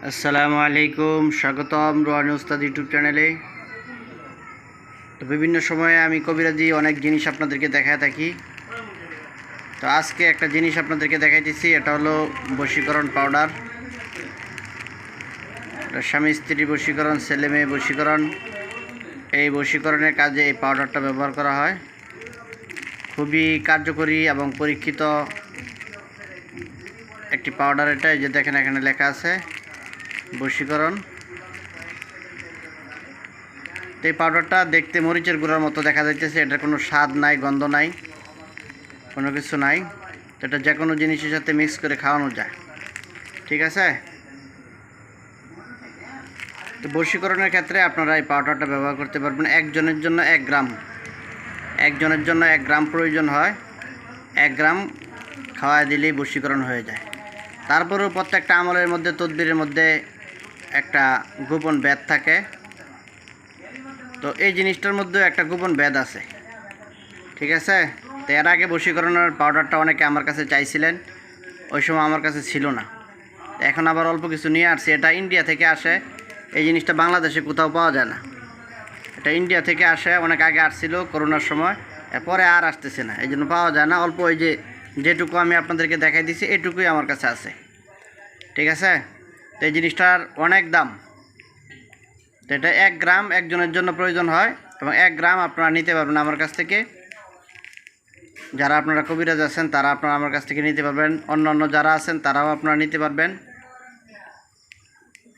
আসসালামু আলাইকুম, স্বাগতম রোহানি উস্তাদ ইউটিউব চ্যানেলে। তো বিভিন্ন সময়ে আমি কবিরাজি অনেক জিনিস আপনাদেরকে দেখায় থাকি। তো আজকে একটা জিনিস আপনাদেরকে দেখাইতেছি, এটা হলো বশীকরণ পাউডার। স্বামী স্ত্রী বশীকরণ, ছেলে মেয়ে বশীকরণ, এই বশীকরণের কাজে এই পাউডারটা ব্যবহার করা হয়। খুবই কার্যকরী এবং পরীক্ষিত একটি পাউডার এটা। এই যে দেখেন, এখানে লেখা আছে বশীকরণ। এই পাউডারটা দেখতে মরিচের গুঁড়ার মতো দেখা যাইতেছে, এটার কোনো স্বাদ নাই, গন্ধ নাই, কোনো কিছু নাই। এটা যে কোনো জিনিসের সাথে মিক্স করে খাওয়ানো যায়, ঠিক আছে। তো বশীকরণের ক্ষেত্রে আপনারা এই পাউডারটা ব্যবহার করতে পারবেন। একজনের জন্য 1 গ্রাম, একজনের জন্য 1 গ্রাম প্রয়োজন হয়। 1 গ্রাম খাওয়ায় দিলেই বশীকরণ হয়ে যায়। তারপরেও প্রত্যেকটা আমলের মধ্যে, তদবিরের মধ্যে একটা গোপন ব্যাধ থাকে। তো এই জিনিসটার মধ্যে একটা গোপন ব্যাধ আছে, ঠিক আছে। তো এর আগে বশীকরণের পাউডারটা অনেকে আমার কাছে চাইছিলেন, ওই সময় আমার কাছে ছিল না। এখন আবার অল্প কিছু নিয়ে আসছি। এটা ইন্ডিয়া থেকে আসে, এই জিনিসটা বাংলাদেশে কোথাও পাওয়া যায় না। এটা ইন্ডিয়া থেকে আসে, অনেক আগে আসছিল করোনার সময়, এরপরে আর আসতেছে না, এই জন্য পাওয়া যায় না। অল্প ওই যেটুকু আমি আপনাদেরকে দেখাই দিছি, এটুকুই আমার কাছে আছে, ঠিক আছে। তো এই জিনিসটার অনেক দাম। তো এটা 1 গ্রাম একজনের জন্য প্রয়োজন হয়, এবং 1 গ্রাম আপনারা নিতে পারবেন আমার কাছ থেকে। যারা আপনারা কবিরাজ আছেন তারা আপনারা আমার কাছ থেকে নিতে পারবেন, অন্য যারা আছেন তারাও আপনারা নিতে পারবেন।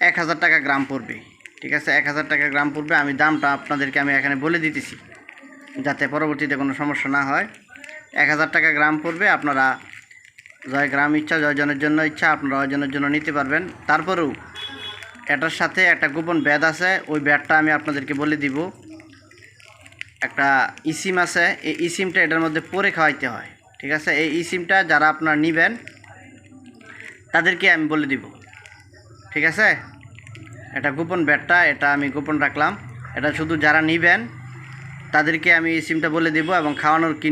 1000 টাকা গ্রাম পড়বে, ঠিক আছে। 1000 টাকা গ্রাম পড়বে। আমি দামটা আপনাদেরকে এখানে বলে দিতেছি, যাতে পরবর্তীতে কোনো সমস্যা না হয়। 1000 টাকা গ্রাম পড়বে। আপনারা জয় গ্রাম ইচ্ছা, জয়জনের জন্য ইচ্ছা, আপনারা ওইজনের জন্য নিতে পারবেন। তারপরেও এটার সাথে একটা গোপন ব্যাধ আছে, ওই ব্যাধটা আমি আপনাদেরকে বলে দিব। একটা ইসিম আছে, এই ইসিমটা এটার মধ্যে পরে খাওয়াইতে হয়, ঠিক আছে। এই ইসিমটা যারা আপনারা নেবেন তাদেরকে আমি বলে দিব, ঠিক আছে। এটা গোপন ব্যাধটা, এটা আমি গোপন রাখলাম। এটা শুধু যারা নেবেন তাদেরকে আমি ইসিমটা বলে দিব, এবং খাওয়ানোর কি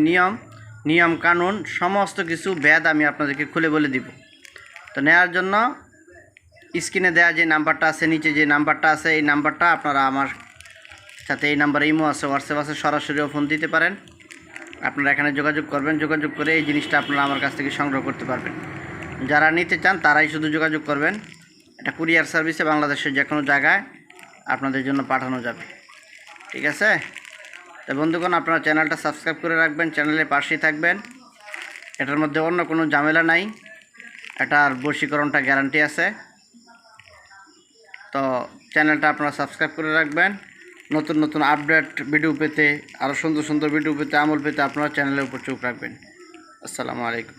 নিয়ম কানুন সমস্ত কিছু ব্যাধ আমি আপনাদেরকে খুলে বলে দিব। তো নেওয়ার জন্য স্ক্রিনে দেওয়া যে নাম্বারটা আছে, নিচে যে নাম্বারটা আছে, এই নাম্বারটা আপনারা আমার সাথে, এই নাম্বারে ইমো আছে, হোয়াটসঅ্যাপ আছে, সরাসরিও ফোন দিতে পারেন। আপনারা এখানে যোগাযোগ করবেন, যোগাযোগ করে এই জিনিসটা আপনারা আমার কাছ থেকে সংগ্রহ করতে পারবেন। যারা নিতে চান তারাই শুধু যোগাযোগ করবেন। এটা কুরিয়ার সার্ভিসে বাংলাদেশের যে কোনো জায়গায় আপনাদের জন্য পাঠানো যাবে, ঠিক আছে। তো বন্ধুগণ, আপনারা চ্যানেলটা সাবস্ক্রাইব করে রাখবেন, চ্যানেলের পাশেই থাকবেন। এটার মধ্যে অন্য কোনো ঝামেলা নাই, এটার বশীকরণটা গ্যারান্টি আছে। তো চ্যানেলটা আপনারা সাবস্ক্রাইব করে রাখবেন। নতুন আপডেট ভিডিও পেতে, আরও সুন্দর ভিডিও পেতে, আমল পেতে আপনারা চ্যানেলের উপর চোখ রাখবেন। আসসালামু আলাইকুম।